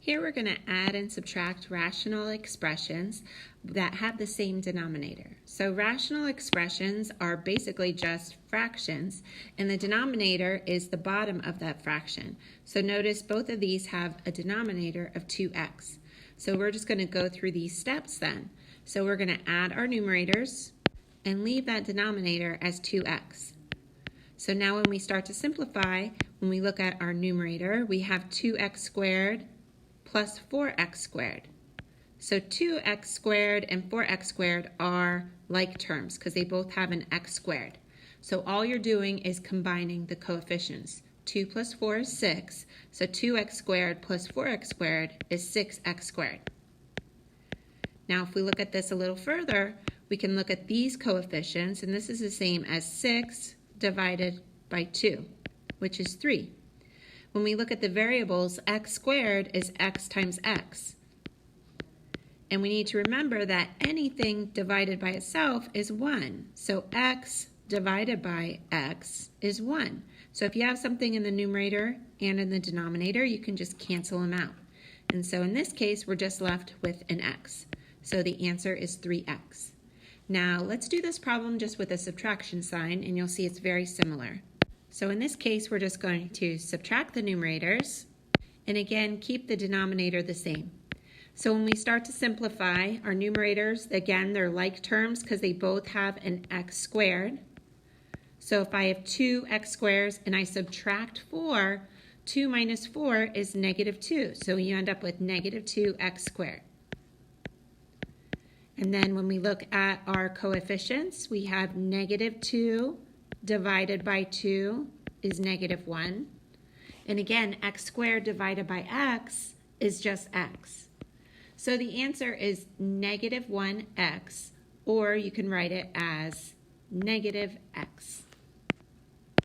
Here we're going to add and subtract rational expressions that have the same denominator. So rational expressions are basically just fractions, and the denominator is the bottom of that fraction. So notice both of these have a denominator of 2x. So we're just going to go through these steps then. So we're going to add our numerators and leave that denominator as 2x. So now when we start to simplify, when we look at our numerator, we have 2x squared plus 4x squared. So 2x squared and 4x squared are like terms because they both have an x squared. So all you're doing is combining the coefficients. 2 plus 4 is 6, so 2x squared plus 4x squared is 6x squared. Now if we look at this a little further, we can look at these coefficients, and this is the same as 6 divided by 2, which is 3. When we look at the variables, x squared is x times x. And we need to remember that anything divided by itself is 1. So x divided by x is 1. So if you have something in the numerator and in the denominator, you can just cancel them out. And so in this case, we're just left with an x. So the answer is 3x. Now let's do this problem just with a subtraction sign, and you'll see it's very similar. So in this case, we're just going to subtract the numerators, and again, keep the denominator the same. So when we start to simplify our numerators, again, they're like terms because they both have an x squared. So if I have 2x squares and I subtract 4, 2 minus 4 is negative 2. So you end up with negative 2x squared. And then when we look at our coefficients, we have negative 2 divided by 2 is negative 1. And again, x squared divided by x is just x. So the answer is negative 1x, or you can write it as negative x.